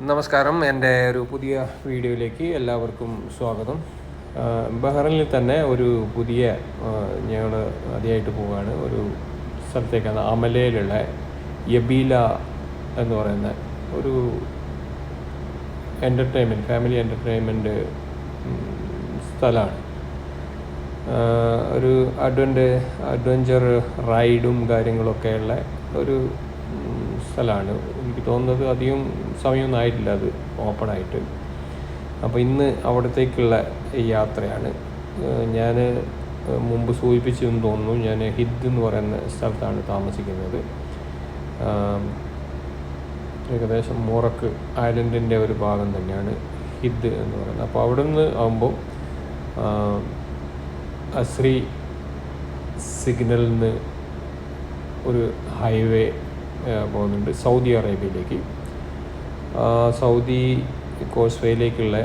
നമസ്കാരം. എൻ്റെ ഒരു പുതിയ വീഡിയോയിലേക്ക് എല്ലാവർക്കും സ്വാഗതം. ബഹ്റൈനിൽ തന്നെ ഒരു പുതിയ ഞങ്ങൾ ആദ്യമായിട്ട് പോവുകയാണ്. ഒരു സ്ഥലത്തേക്കാണ്, അമലയിലുള്ള യബീല എന്ന് പറയുന്ന ഒരു ഫാമിലി എൻ്റർടൈൻമെൻറ്റ് സ്ഥലമാണ്. ഒരു അഡ്വഞ്ചർ റൈഡും കാര്യങ്ങളൊക്കെയുള്ള ഒരു സ്ഥലമാണ്. എനിക്ക് തോന്നുന്നത് അധികം സമയമൊന്നും ആയിട്ടില്ല അത് ഓപ്പണായിട്ട്. അപ്പോൾ ഇന്ന് അവിടത്തേക്കുള്ള യാത്രയാണ്. ഞാൻ മുമ്പ് സൂചിപ്പിച്ചെന്ന് തോന്നുന്നു, ഞാൻ ഹിദ് എന്ന് പറയുന്ന സ്ഥലത്താണ് താമസിക്കുന്നത്. ഏകദേശം മോറക്ക് ഐലൻഡിൻ്റെ ഒരു ഭാഗം തന്നെയാണ് ഹിദ് എന്ന് പറയുന്നത്. അപ്പോൾ അവിടെ നിന്ന് ആകുമ്പോൾ അസ്രി സിഗ്നലിൽ നിന്ന് ഒരു ഹൈവേ പോകുന്നുണ്ട് സൗദി അറേബ്യയിലേക്ക്. സൗദി കോസ്വേയിലേക്കുള്ള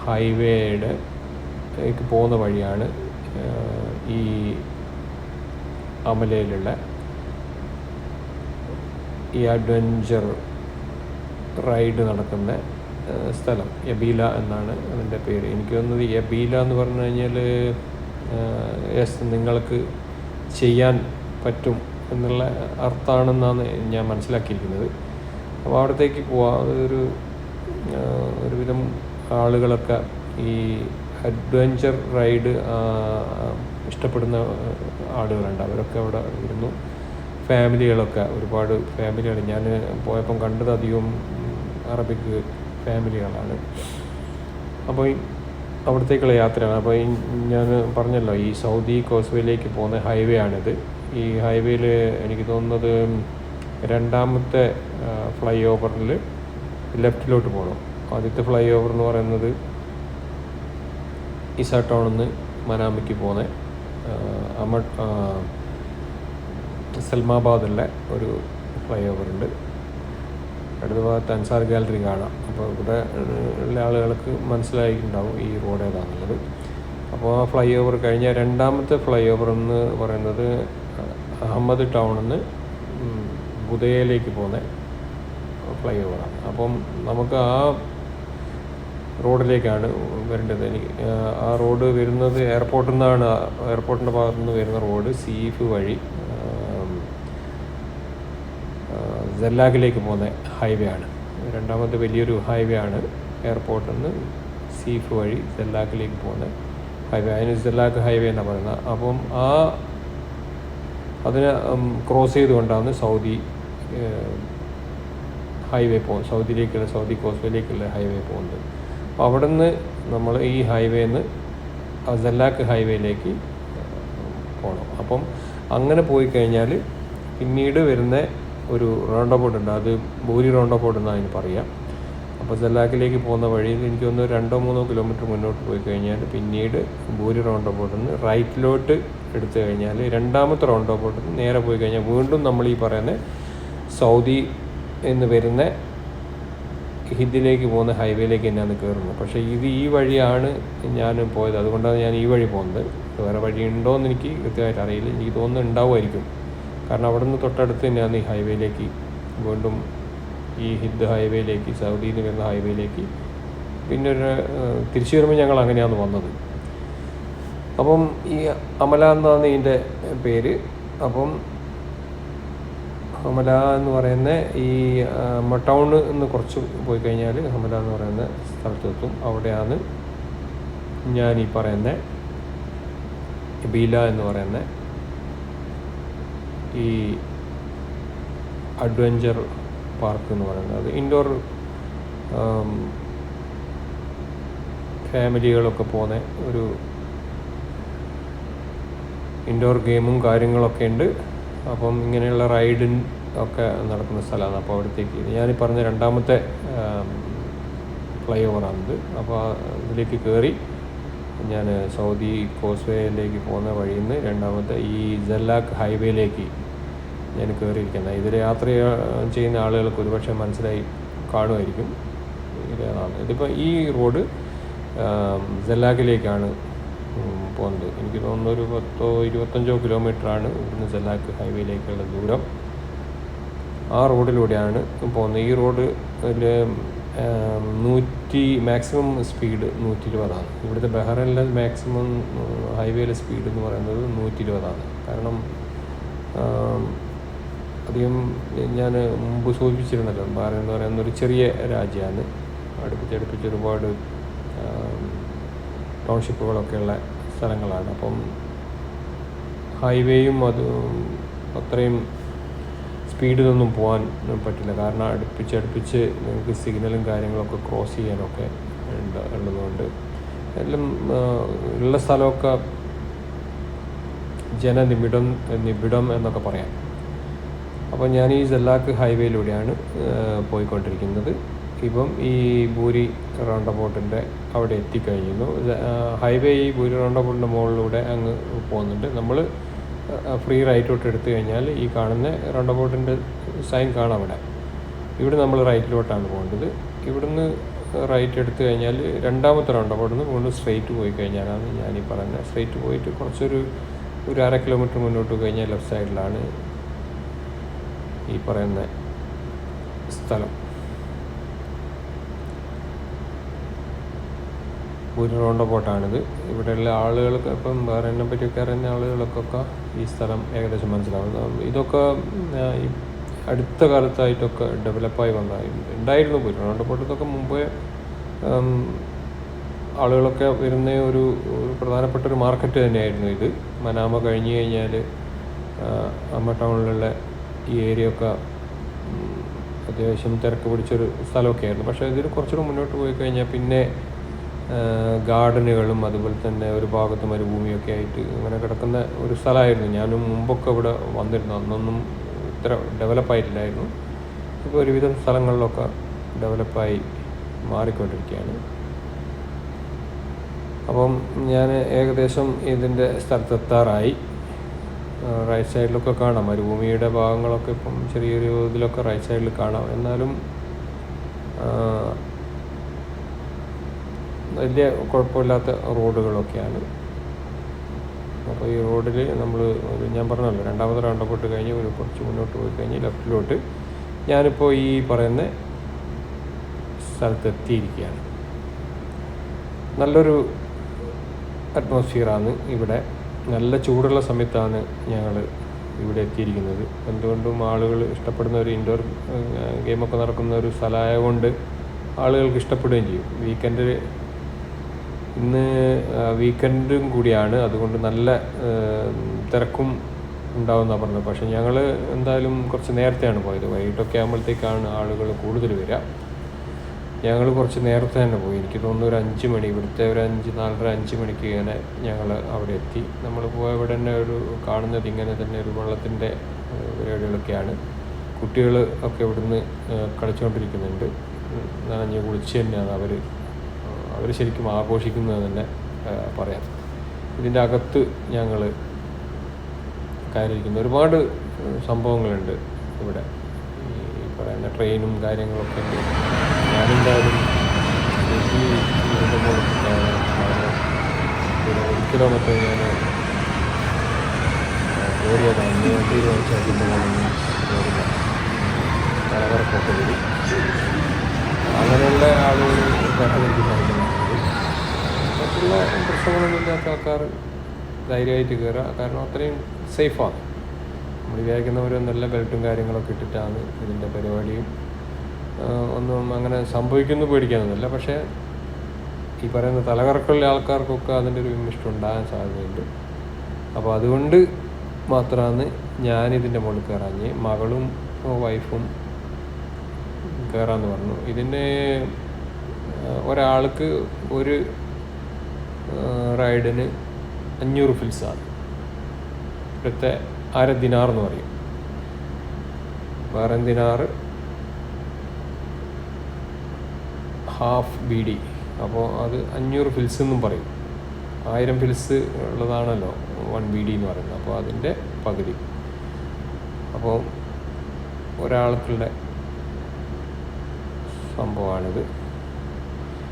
ഹൈവേയിലേക്ക് പോകുന്ന വഴിയാണ് ഈ അമലയിലുള്ള ഈ അഡ്വഞ്ചർ റൈഡ് നടക്കുന്ന സ്ഥലം. യബീല എന്നാണ് അതിൻ്റെ പേര്. എനിക്ക് തോന്നുന്നത് യബീല എന്ന് പറഞ്ഞു കഴിഞ്ഞാൽ നിങ്ങൾക്ക് ചെയ്യാൻ പറ്റും എന്നുള്ള അർത്ഥമാണെന്നാണ് ഞാൻ മനസ്സിലാക്കിയിരിക്കുന്നത്. അപ്പോൾ അവിടത്തേക്ക് പോവാം. ഒരുവിധം ആളുകളൊക്കെ ഈ അഡ്വഞ്ചർ റൈഡ് ഇഷ്ടപ്പെടുന്ന ആളുകളുണ്ട്. അവരൊക്കെ അവിടെ ഇരുന്നു. ഫാമിലികളൊക്കെ, ഒരുപാട് ഫാമിലികൾ ഞാൻ പോയപ്പം കണ്ടത് അധികം അറബിക് ഫാമിലികളാണ്. അപ്പോൾ അവിടത്തേക്കുള്ള യാത്രയാണ്. അപ്പോൾ ഞാൻ പറഞ്ഞല്ലോ, ഈ സൗദി കോസ്വേയിലേക്ക് പോകുന്ന ഹൈവേ ആണിത്. ഈ ഹൈവേയിൽ എനിക്ക് തോന്നുന്നത് രണ്ടാമത്തെ ഫ്ലൈ ഓവറിൽ ലെഫ്റ്റിലോട്ട് പോകണം. ആദ്യത്തെ ഫ്ലൈ ഓവർ എന്ന് പറയുന്നത് ഇസ ടൗണിൽ നിന്ന് മനാമയ്ക്ക് പോകുന്ന സൽമാബാദുള്ള ഒരു ഫ്ലൈ ഓവറുണ്ട്. അടുത്ത ഭാഗത്ത് അൻസാർ ഗാലറി കാണാം. അപ്പോൾ ഇവിടെ ഉള്ള ആളുകൾക്ക് മനസ്സിലായിട്ടുണ്ടാവും ഈ റോഡ് ഏതാണെന്നുള്ളത്. അപ്പോൾ ആ ഫ്ലൈ ഓവർ കഴിഞ്ഞാൽ രണ്ടാമത്തെ ഫ്ലൈ ഓവർ എന്ന് പറയുന്നത് അഹമ്മദ് ടൗണിൽ നിന്ന് ബുദയയിലേക്ക് പോകുന്ന ഫ്ലൈ ഓവറാണ്. അപ്പം നമുക്ക് ആ റോഡിലേക്കാണ് വരേണ്ടത്. ആ റോഡ് വരുന്നത് എയർപോർട്ടിൻ്റെ ഭാഗത്തു നിന്ന് വരുന്ന റോഡ് സീഫ് വഴി ജല്ലാഖിലേക്ക് പോകുന്ന ഹൈവേ ആണ്. രണ്ടാമത്തെ വലിയൊരു ഹൈവേ ആണ്. എയർപോർട്ടിൽ നിന്ന് സീഫ് വഴി ജല്ലാഖിലേക്ക് പോകുന്ന ഹൈവേ. അതിന് ജല്ലാഖ് ഹൈവേ എന്നാണ് പറയുന്നത്. അപ്പം അതിനെ ക്രോസ് ചെയ്തുകൊണ്ടാണ് സൗദി ഹൈവേ പോകുന്നത്. സൗദി കോസ്വേയിലേക്കുള്ള ഹൈവേ പോകുന്നത്. അപ്പോൾ അവിടെ നിന്ന് നമ്മൾ ഈ ഹൈവേന്ന് ജല്ലാഖ് ഹൈവേയിലേക്ക് പോകണം. അപ്പം അങ്ങനെ പോയി കഴിഞ്ഞാൽ പിന്നീട് വരുന്ന ഒരു റൗണ്ട് അബൌട്ട് ഉണ്ട്. അത് ബൂരി റൗണ്ട് അബൌട്ട് എന്നാണ് അതിന് പറയുക. അപ്പോൾ ജല്ലാഖിലേക്ക് പോകുന്ന വഴിയിൽ എനിക്ക് തോന്നുന്നു 2-3 കിലോമീറ്റർ മുന്നോട്ട് പോയി കഴിഞ്ഞാൽ പിന്നീട് ബൂരി റൗണ്ട് അബൌട്ടിൽ നിന്ന് റൈറ്റിലോട്ട് എടുത്തു കഴിഞ്ഞാൽ രണ്ടാമത്തെ റൗണ്ട് അബൌട്ടിൽ നിന്ന് നേരെ പോയി കഴിഞ്ഞാൽ വീണ്ടും നമ്മൾ ഈ പറയുന്ന സൗദി എന്ന് വരുന്ന ഹിദിലേക്ക് പോകുന്ന ഹൈവേയിലേക്ക് തന്നെയാണ് കയറുന്നത്. പക്ഷേ ഈ വഴിയാണ് ഞാൻ പോയത്. അതുകൊണ്ടാണ് ഞാൻ ഈ വഴി പോകുന്നത്. വേറെ വഴി ഉണ്ടോ എന്ന് എനിക്ക് കൃത്യമായിട്ട് അറിയില്ല. എനിക്ക് തോന്നുന്നു ഉണ്ടാവുമായിരിക്കും. കാരണം അവിടെ നിന്ന് തൊട്ടടുത്ത് തന്നെയാണ് ഈ ഹൈവേയിലേക്ക്, വീണ്ടും ഈ ഹിദ് ഹൈവേയിലേക്ക്, സൗദിയിൽ നിന്ന് വരുന്ന ഹൈവേയിലേക്ക് പിന്നെ തിരിച്ചു വരുമ്പോൾ ഞങ്ങൾ അങ്ങനെയാണ് വന്നത്. അപ്പം ഈ അമല എന്നാണ് ഇതിൻ്റെ പേര്. അപ്പം ഹമല എന്ന് പറയുന്ന ഈ ടൗണിൽ നിന്ന് കുറച്ച് പോയി കഴിഞ്ഞാൽ ഹമല എന്ന് പറയുന്ന സ്ഥലത്തെത്തും. അവിടെയാണ് ഞാൻ ഈ പറയുന്ന ബീല എന്ന് പറയുന്ന ഈ അഡ്വഞ്ചർ പാർക്ക് എന്ന് പറയുന്നത്. അത് ഇൻഡോർ ഫാമിലികളൊക്കെ പോകുന്ന ഒരു ഇൻഡോർ ഗെയിമും കാര്യങ്ങളൊക്കെ ഉണ്ട്. അപ്പം ഇങ്ങനെയുള്ള റൈഡിൻ ഒക്കെ നടക്കുന്ന സ്ഥലമാണ്. അപ്പോൾ അവിടത്തേക്ക് ഞാനീ പറഞ്ഞ രണ്ടാമത്തെ ഫ്ലൈ ഓവറാണിത്. അപ്പോൾ ഇതിലേക്ക് കയറി ഞാൻ സൗദി കോസ്വേയിലേക്ക് പോകുന്ന വഴിയിൽ നിന്ന് രണ്ടാമത്തെ ഈ ജല്ലാഖ് ഹൈവേയിലേക്ക് ഞാൻ കയറിയിരിക്കുന്നത്. ഇതിൽ യാത്ര ചെയ്യുന്ന ആളുകൾക്ക് ഒരുപക്ഷെ മനസ്സിലായി കാണുമായിരിക്കും ഇതാണ്. ഇതിപ്പോൾ ഈ റോഡ് ജല്ലാഖിലേക്കാണ് പോകുന്നത്. എനിക്ക് തോന്നുന്നു ഒരു 10-25 കിലോമീറ്ററാണ് ഇവിടുന്ന് ജല്ലാഖ് ഹൈവേയിലേക്കുള്ള ദൂരം. ആ റോഡിലൂടെയാണ് പോകുന്നത്. ഈ റോഡ് മാക്സിമം സ്പീഡ് 120 ഇവിടുത്തെ ബഹ്റൈനിലെ മാക്സിമം ഹൈവേയിലെ സ്പീഡ് എന്ന് പറയുന്നത് 120. കാരണം അധികം ഞാൻ മുമ്പ് സൂചിപ്പിച്ചിരുന്നല്ലോ, ബഹ്റൈൻ എന്ന് പറയുന്ന ഒരു ചെറിയ രാജ്യമാണ്. അടുപ്പിച്ച് ഒരുപാട് ടൗൺഷിപ്പുകളൊക്കെയുള്ള സ്ഥലങ്ങളാണ്. അപ്പം ഹൈവേയും അത് അത്രയും സ്പീഡിലൊന്നും പോകാൻ പറ്റില്ല. കാരണം അടുപ്പിച്ച് നിങ്ങൾക്ക് സിഗ്നലും കാര്യങ്ങളൊക്കെ ക്രോസ് ചെയ്യാനൊക്കെ ഉള്ളതുകൊണ്ട് എല്ലാം ഉള്ള സ്ഥലമൊക്കെ നിബിഡം എന്നൊക്കെ പറയാം. അപ്പോൾ ഞാൻ ഈ സെല്ലാക്ക് ഹൈവേയിലൂടെയാണ് പോയിക്കൊണ്ടിരിക്കുന്നത്. ഇപ്പം ഈ ബൂരി റൗണ്ട് അബൌട്ടിൻ്റെ അവിടെ എത്തിക്കഴിഞ്ഞു. ഹൈവേ ഈ ബൂരി റൗണ്ട് അബൌട്ടിൻ്റെ മുകളിലൂടെ അങ്ങ് പോകുന്നുണ്ട്. നമ്മൾ ഫ്രീ റൈറ്റോട്ട് എടുത്തു കഴിഞ്ഞാൽ ഈ കാണുന്ന റൗണ്ട് അബൌട്ടിൻ്റെ സൈൻ കാണാം അവിടെ. ഇവിടെ നമ്മൾ റൈറ്റിലോട്ടാണ് പോകേണ്ടത്. ഇവിടുന്ന് റൈറ്റ് എടുത്തു കഴിഞ്ഞാൽ രണ്ടാമത്തെ റൗണ്ട് അബൌട്ടിൽ നിന്ന് വീണ്ടും സ്ട്രെയിറ്റ് പോയി കഴിഞ്ഞാലാണ് ഞാനീ പറഞ്ഞത്. സ്ട്രെയിറ്റ് പോയിട്ട് കുറച്ചൊരു 1/2 കിലോമീറ്റർ മുന്നോട്ട് കഴിഞ്ഞാൽ ലെഫ്റ്റ് സൈഡിലാണ് ഈ പറയുന്ന സ്ഥലം. ഒരു റൗണ്ട് അബൌട്ടാണിത്. ഇവിടെയുള്ള ആളുകൾക്ക് ഇപ്പം ബഹ്റൈനെ പറ്റിയൊക്കെ അറിയുന്ന ആളുകൾക്കൊക്കെ ഈ സ്ഥലം ഏകദേശം മനസ്സിലാവും. ഇതൊക്കെ ഈ അടുത്ത കാലത്തായിട്ടൊക്കെ ഡെവലപ്പായി ഉണ്ടായിരുന്നു. ഒരു റൗണ്ട് അബൌട്ട് ഇതൊക്കെ മുമ്പേ ആളുകളൊക്കെ വരുന്ന ഒരു പ്രധാനപ്പെട്ട ഒരു മാർക്കറ്റ് തന്നെയായിരുന്നു ഇത്. മനാമ കഴിഞ്ഞ് കഴിഞ്ഞാൽ അമ്മ ടൗണിലുള്ള ഈ ഏരിയ ഒക്കെ അത്യാവശ്യം തിരക്ക് പിടിച്ചൊരു സ്ഥലമൊക്കെ ആയിരുന്നു. പക്ഷേ ഇതിൽ കുറച്ചുകൂടെ മുന്നോട്ട് പോയി കഴിഞ്ഞാൽ പിന്നെ ഗാർഡനുകളും അതുപോലെ തന്നെ ഒരു ഭാഗത്ത് മരുഭൂമിയൊക്കെ ആയിട്ട് അങ്ങനെ കിടക്കുന്ന ഒരു സ്ഥലമായിരുന്നു. ഞാനും മുമ്പൊക്കെ ഇവിടെ വന്നിരുന്നു. അന്നൊന്നും ഇത്ര ഡെവലപ്പായിട്ടില്ലായിരുന്നു. ഇപ്പോൾ ഒരുവിധം സ്ഥലങ്ങളിലൊക്കെ ഡെവലപ്പായി മാറിക്കൊണ്ടിരിക്കുകയാണ്. അപ്പം ഞാൻ ഏകദേശം ഇതിൻ്റെ സ്ഥലത്തെത്താറായി. റൈറ്റ് സൈഡിലൊക്കെ കാണാം മരുഭൂമിയുടെ ഭാഗങ്ങളൊക്കെ ഇപ്പം ചെറിയൊരു ഇതിലൊക്കെ റൈറ്റ് സൈഡിൽ കാണാം. എന്നാലും വലിയ കുഴപ്പമില്ലാത്ത റോഡുകളൊക്കെയാണ്. അപ്പോൾ ഈ റോഡിൽ നമ്മൾ ഞാൻ പറഞ്ഞല്ലോ, രണ്ടാമത്തെ റൗണ്ട് അബൌട്ട് കഴിഞ്ഞ് കുറച്ച് മുന്നോട്ട് പോയി കഴിഞ്ഞ് ലെഫ്റ്റിലോട്ട് ഞാനിപ്പോൾ ഈ പറയുന്ന സ്ഥലത്തെത്തിയിരിക്കുകയാണ്. നല്ലൊരു അറ്റ്മോസ്ഫിയറാണ് ഇവിടെ. നല്ല ചൂടുള്ള സമയത്താണ് ഞങ്ങൾ ഇവിടെ എത്തിയിരിക്കുന്നത്. എന്തുകൊണ്ടും ആളുകൾ ഇഷ്ടപ്പെടുന്ന ഒരു ഇൻഡോർ ഗെയിമൊക്കെ നടക്കുന്ന ഒരു സ്ഥലമായതുകൊണ്ട് ആളുകൾക്ക് ഇഷ്ടപ്പെടുകയും ചെയ്യും. ഇന്ന് വീക്കെൻഡും കൂടിയാണ്, അതുകൊണ്ട് നല്ല തിരക്കും ഉണ്ടാവുമെന്നാണ് പറഞ്ഞത്. പക്ഷേ ഞങ്ങൾ എന്തായാലും കുറച്ച് നേരത്തെയാണ് പോയത്. വൈകിട്ടൊക്കെ ആകുമ്പോഴത്തേക്കാണ് ആളുകൾ കൂടുതൽ വരിക. ഞങ്ങൾ കുറച്ച് നേരത്തെ തന്നെ പോയി. എനിക്ക് തോന്നുന്നു ഒരു 5 മണി, ഇവിടുത്തെ ഒരു 4:30-5 മണിക്ക് ഇങ്ങനെ ഞങ്ങൾ അവിടെ എത്തി. നമ്മൾ പോയ ഇവിടെ തന്നെ ഒരു കാണുന്നത് ഇങ്ങനെ തന്നെ ഒരു വെള്ളത്തിൻ്റെ പരിപാടികളൊക്കെയാണ്. കുട്ടികൾ ഒക്കെ ഇവിടുന്ന് കളിച്ചുകൊണ്ടിരിക്കുന്നുണ്ട്. നനഞ്ഞ് കുളിച്ച് തന്നെയാണ് അവർ ശരിക്കും ആഘോഷിക്കുന്നത് തന്നെ പറയാം. ഇതിൻ്റെ അകത്ത് ഞങ്ങൾ കയറിയിരിക്കുന്ന ഒരുപാട് സംഭവങ്ങളുണ്ട് ഇവിടെ. ഈ പറയുന്ന ട്രെയിനും കാര്യങ്ങളൊക്കെ ഉണ്ട്. ഞാനെന്തായാലും ഒരിക്കലോ മറ്റോ ഞാൻ കയറിയതാണ്. തീരുമാനിച്ചാൽ അതിൻ്റെ മുകളിൽ കയറില്ല, കലകറക്കൊക്കെ വരും. അങ്ങനെയുള്ള ആളുകൾ എനിക്ക് സാധിക്കുന്നത്. മറ്റുള്ള പ്രശ്നങ്ങളൊന്നും ഇല്ലാത്ത ആൾക്കാർ ധൈര്യമായിട്ട് കയറുക. കാരണം അത്രയും സേഫാണ്. നമ്മൾ വിചാരിക്കുന്നവരൊന്നല്ല, ബെൽറ്റും കാര്യങ്ങളൊക്കെ ഇട്ടിട്ടാണ് ഇതിൻ്റെ പരിപാടിയും. ഒന്നും അങ്ങനെ സംഭവിക്കുന്നു പേടിക്കാനൊന്നുമില്ല. പക്ഷേ ഈ പറയുന്ന തലകറക്കുള്ള ആൾക്കാർക്കൊക്കെ അതിൻ്റെ ഒരു വിമിഷ്ടം ഉണ്ടാകാൻ സാധ്യതയുണ്ട്. അപ്പോൾ അതുകൊണ്ട് മാത്രമാണ് ഞാനിതിൻ്റെ മുകളിൽ കയറാഞ്ഞ്. മകളും വൈഫും കയറാമെന്ന് പറഞ്ഞു. ഇതിന് ഒരാൾക്ക് ഒരു റൈഡിന് 500 ഫിൽസാണ്. ഇവിടുത്തെ 1/2 ദിനാർ എന്ന് പറയും. വേറെ ദിനാർ ഹാഫ് BD. അപ്പോൾ അത് 500 ഫിൽസ് എന്നും പറയും. 1000 ഫിൽസ് ഉള്ളതാണല്ലോ 1 BD എന്ന് പറയുന്നത്. അപ്പോൾ അതിൻ്റെ പകുതി. അപ്പോൾ ഒരാൾക്കുള്ള സംഭവമാണിത്.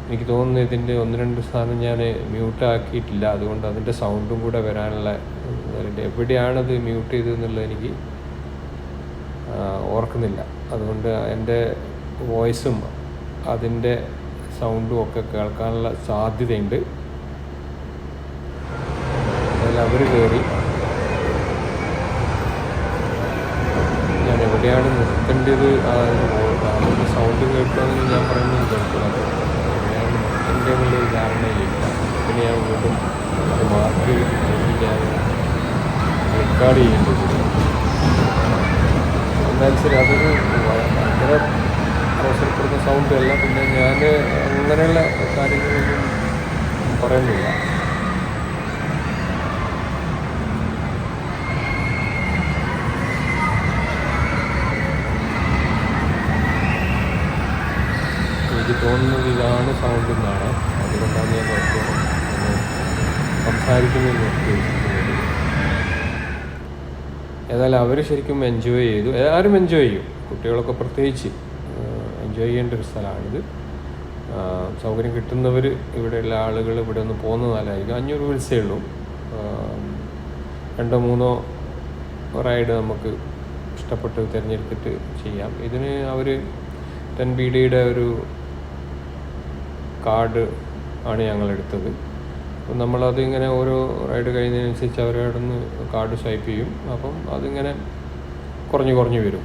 എനിക്ക് തോന്നുന്നു ഇതിൻ്റെ 1-2 സാധനം ഞാൻ മ്യൂട്ടാക്കിയിട്ടില്ല. അതുകൊണ്ട് അതിൻ്റെ സൗണ്ടും കൂടെ വരാനുള്ള എവിടെയാണത് മ്യൂട്ട് ചെയ്തതെന്നുള്ളത് എനിക്ക് ഓർക്കുന്നില്ല. അതുകൊണ്ട് എൻ്റെ വോയിസും അതിൻ്റെ സൗണ്ടും ഒക്കെ കേൾക്കാനുള്ള സാധ്യതയുണ്ട്. അതിൽ അവർ കയറി ഞാൻ എവിടെയാണ് നിർത്തേണ്ടത്, അതിൻ്റെ സൗണ്ട് കേൾക്കുകയാണെങ്കിൽ ഞാൻ പറയുന്നത് കേൾക്കുന്നത് എവിടെയാണ് നിർത്തേണ്ടത് എന്നുള്ളൊരു ധാരണയിലില്ല. പിന്നെ ഞാൻ വീണ്ടും അത് മാർക്ക് ഞാൻ റെക്കോർഡ് ചെയ്യേണ്ടത്. എന്തായാലും ശരി, അതൊരു ഭയങ്കര അവസരപ്പെടുന്ന സൗണ്ട് അല്ല. പിന്നെ ഞാൻ അങ്ങനെയുള്ള കാര്യങ്ങളൊന്നും പറയുന്നില്ല. എനിക്ക് തോന്നുന്നത് ഇതാണ് സൗണ്ട് എന്നാണ്. അതുകൊണ്ടാണ് ഞാൻ കുറച്ച് സംസാരിക്കുന്നത് ഉദ്ദേശിക്കുന്നത്. ഏതായാലും അവർ ശരിക്കും എൻജോയ് ചെയ്തു. എല്ലാവരും എൻജോയ് ചെയ്യും, കുട്ടികളൊക്കെ പ്രത്യേകിച്ച് എൻജോയ് ചെയ്യേണ്ട ഒരു സ്ഥലമാണിത്. സൗകര്യം കിട്ടുന്നവർ, ഇവിടെയുള്ള ആളുകൾ ഇവിടെ ഒന്ന് പോകുന്ന നല്ലതായിരിക്കും. 500 വിളിച്ചേ ഉള്ളൂ. 2-3 റൈഡ് നമുക്ക് ഇഷ്ടപ്പെട്ട് തിരഞ്ഞെടുത്തിട്ട് ചെയ്യാം. ഇതിന് അവർ 10BDയുടെ ഒരു കാർഡ് ആണ് ഞങ്ങളെടുത്തത്. അപ്പം നമ്മളത് ഇങ്ങനെ ഓരോ റൈഡ് കഴിയുന്നതിനനുസരിച്ച് അവരവിടെ നിന്ന് കാർഡ് സ്വൈപ്പ് ചെയ്യും. അപ്പം അതിങ്ങനെ കുറഞ്ഞു വരും.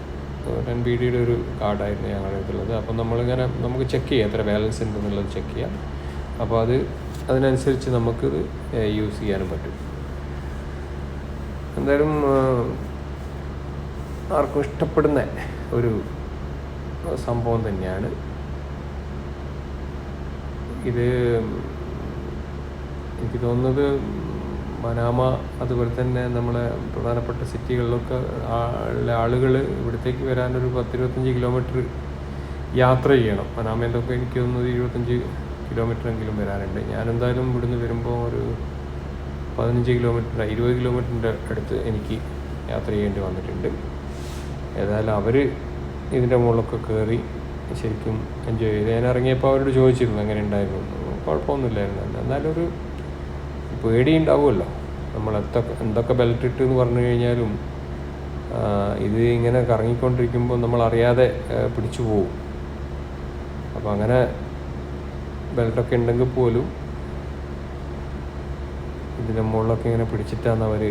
10BDയുടെ ഒരു കാർഡായിരുന്നു ഞങ്ങളുടെ അടുത്തുള്ളത്. അപ്പം നമ്മളിങ്ങനെ നമുക്ക് ചെക്ക് ചെയ്യാം എത്ര ബാലൻസ് ഉണ്ടെന്നുള്ളത് ചെക്ക് ചെയ്യാം. അപ്പോൾ അതിനനുസരിച്ച് നമുക്കിത് യൂസ് ചെയ്യാനും പറ്റും. എന്തായാലും ആർക്കും ഇഷ്ടപ്പെടുന്ന ഒരു സംഭവം തന്നെയാണ് ഇത്. എനിക്ക് തോന്നുന്നത് മനാമ, അതുപോലെ തന്നെ നമ്മളെ പ്രധാനപ്പെട്ട സിറ്റികളിലൊക്കെ ആളുകൾ ഇവിടത്തേക്ക് വരാനൊരു 10-25 കിലോമീറ്റർ യാത്ര ചെയ്യണം. മനാമേന്തൊക്കെ എനിക്ക് തോന്നുന്നത് 25 കിലോമീറ്ററെങ്കിലും വരാനുണ്ട്. ഞാനെന്തായാലും ഇവിടുന്ന് വരുമ്പോൾ ഒരു 15 കിലോമീറ്റർ 20 കിലോമീറ്ററിൻ്റെ അടുത്ത് എനിക്ക് യാത്ര ചെയ്യേണ്ടി വന്നിട്ടുണ്ട്. ഏതായാലും അവർ ഇതിൻ്റെ മുകളിലൊക്കെ കയറി ശരിക്കും എൻജോയ് ചെയ്ത്. ഞാൻ ഇറങ്ങിയപ്പോൾ അവരോട് ചോദിച്ചിരുന്നു എങ്ങനെ ഉണ്ടായിരുന്നു. കുഴപ്പമൊന്നുമില്ലായിരുന്നു. എന്നാലും ഒരു പേടി ഉണ്ടാവുമല്ലോ. നമ്മൾ എന്തൊക്കെ ബെൽറ്റ് ഇട്ട് എന്ന് പറഞ്ഞു കഴിഞ്ഞാലും ഇത് ഇങ്ങനെ കറങ്ങിക്കൊണ്ടിരിക്കുമ്പോൾ നമ്മളറിയാതെ പിടിച്ചു പോവും. അപ്പോൾ അങ്ങനെ ബെൽറ്റൊക്കെ ഉണ്ടെങ്കിൽ പോലും ഇതിൻ്റെ മുകളിലൊക്കെ ഇങ്ങനെ പിടിച്ചിട്ടാണ് അവർ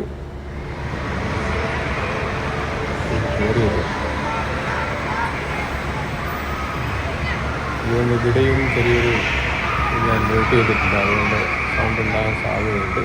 കയറിയത്. ഇതുകൊണ്ട് ഇവിടെയും ചെറിയൊരു ഞാൻ മ്യൂട്ട് ചെയ്തിട്ടുണ്ട്, അതുകൊണ്ട് സൗണ്ട് ഉണ്ടാകാൻ സാധ്യതയുണ്ട്.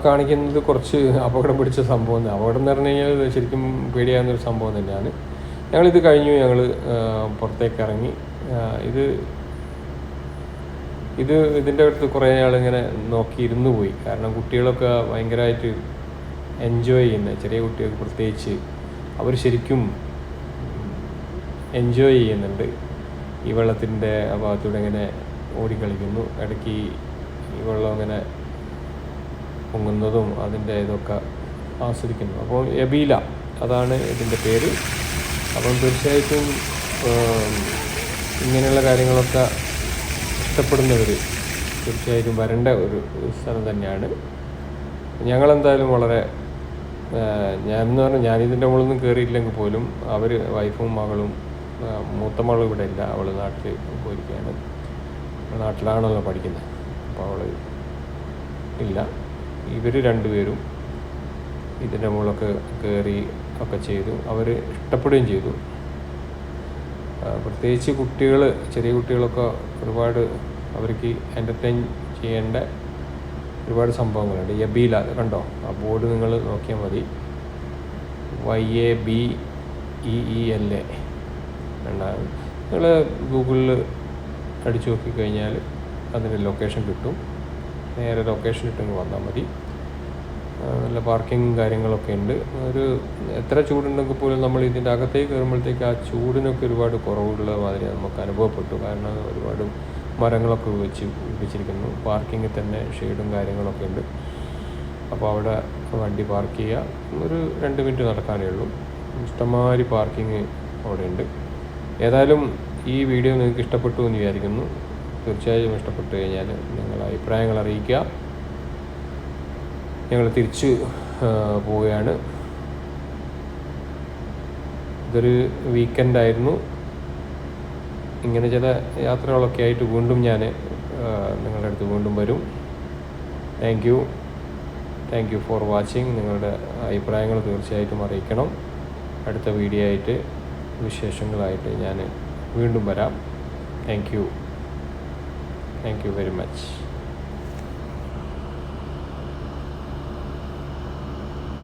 കാണിക്കുന്നത് കുറച്ച് അപകടം പിടിച്ച സംഭവം. അപകടം എന്ന് പറഞ്ഞു കഴിഞ്ഞാൽ ശരിക്കും പേടിയാകുന്നൊരു സംഭവം തന്നെയാണ്. ഞങ്ങളിത് കഴിഞ്ഞു, ഞങ്ങൾ പുറത്തേക്ക് ഇറങ്ങി. ഇതിൻ്റെ അടുത്ത് കുറേ ആളിങ്ങനെ നോക്കി ഇരുന്ന് പോയി. കാരണം കുട്ടികളൊക്കെ ഭയങ്കരമായിട്ട് എൻജോയ് ചെയ്യുന്ന, ചെറിയ കുട്ടികൾക്ക് പ്രത്യേകിച്ച് അവർ ശരിക്കും എൻജോയ് ചെയ്യുന്നുണ്ട്. ഈ വെള്ളത്തിൻ്റെ ആ ഭാഗത്തൂടെ ഇങ്ങനെ ഓടിക്കളിക്കുന്നു. ഇടയ്ക്ക് ഈ വെള്ളം ഇങ്ങനെ പൊങ്ങുന്നതും അതിൻ്റെ ഇതൊക്കെ ആസ്വദിക്കുന്നു. അപ്പോൾ എബീല അതാണ് ഇതിൻ്റെ പേര്. അപ്പം തീർച്ചയായിട്ടും ഇങ്ങനെയുള്ള കാര്യങ്ങളൊക്കെ ഇഷ്ടപ്പെടുന്നവർ തീർച്ചയായിട്ടും വരേണ്ട ഒരു സ്ഥലം തന്നെയാണ്. ഞങ്ങളെന്തായാലും വളരെ ഞാനെന്ന് പറഞ്ഞാൽ ഞാനിതിൻ്റെ മുകളിലൊന്നും കയറിയില്ലെങ്കിൽ പോലും അവർ വൈഫും മകളും, മൂത്ത മകളും ഇവിടെ ഇല്ല, അവൾ നാട്ടിൽ പോയിരിക്കുകയാണ്. നാട്ടിലാണല്ലോ പഠിക്കുന്നത്. അപ്പോൾ അവൾ ഇല്ല. ഇവർ രണ്ടുപേരും ഇതിൻ്റെ മുകളിലൊക്കെ കയറി ഒക്കെ ചെയ്തു. അവർ ഇഷ്ടപ്പെടുകയും ചെയ്തു. പ്രത്യേകിച്ച് കുട്ടികൾ, ചെറിയ കുട്ടികളൊക്കെ ഒരുപാട് അവർക്ക് എൻ്റർടൈൻ ചെയ്യേണ്ട ഒരുപാട് സംഭവങ്ങളുണ്ട്. എബീല കണ്ടോ, ആ ബോർഡ് നിങ്ങൾ നോക്കിയാൽ മതി. YABEELA ഉണ്ടാകും. നിങ്ങൾ ഗൂഗിളിൽ അടിച്ചു നോക്കിക്കഴിഞ്ഞാൽ അതിൻ്റെ ലൊക്കേഷൻ കിട്ടും. നേരെ ലൊക്കേഷൻ ഇട്ടങ്ങ് വന്നാൽ മതി. നല്ല പാർക്കിങ്ങും കാര്യങ്ങളൊക്കെ ഉണ്ട്. എത്ര ചൂടുണ്ടെങ്കിൽ പോലും നമ്മൾ ഇതിൻ്റെ അകത്തേക്ക് കയറുമ്പോഴത്തേക്ക് ആ ചൂടിനൊക്കെ ഒരുപാട് കുറവുള്ള മാതിരി നമുക്ക് അനുഭവപ്പെട്ടു. കാരണം ഒരുപാട് മരങ്ങളൊക്കെ വെച്ചിരിക്കുന്നു. പാർക്കിങ്ങിൽ തന്നെ ഷെയ്ഡും കാര്യങ്ങളൊക്കെ ഉണ്ട്. അപ്പോൾ അവിടെ വണ്ടി പാർക്ക് ചെയ്യുക. ഒരു 2 മിനിറ്റ് നടക്കാനേ ഉള്ളൂ. ഇഷ്ടംമാതിരി പാർക്കിങ് അവിടെ ഉണ്ട്. ഏതായാലും ഈ വീഡിയോ നിങ്ങൾക്ക് ഇഷ്ടപ്പെട്ടു എന്ന് വിചാരിക്കുന്നു. തീർച്ചയായും ഇഷ്ടപ്പെട്ടു കഴിഞ്ഞാൽ നിങ്ങളുടെ അഭിപ്രായങ്ങൾ അറിയിക്കുക. ഞങ്ങൾ തിരിച്ച് പോവുകയാണ്. ഇതൊരു വീക്കെൻഡായിരുന്നു. ഇങ്ങനെ ചില യാത്രകളൊക്കെ ആയിട്ട് വീണ്ടും ഞാൻ നിങ്ങളുടെ അടുത്ത് വീണ്ടും വരും. Thank you for watching. നിങ്ങളുടെ അഭിപ്രായങ്ങൾ തീർച്ചയായിട്ടും അറിയിക്കണം. അടുത്ത വീഡിയോ ആയിട്ട് വിശേഷങ്ങളായിട്ട് ഞാൻ വീണ്ടും വരാം. Thank you very much.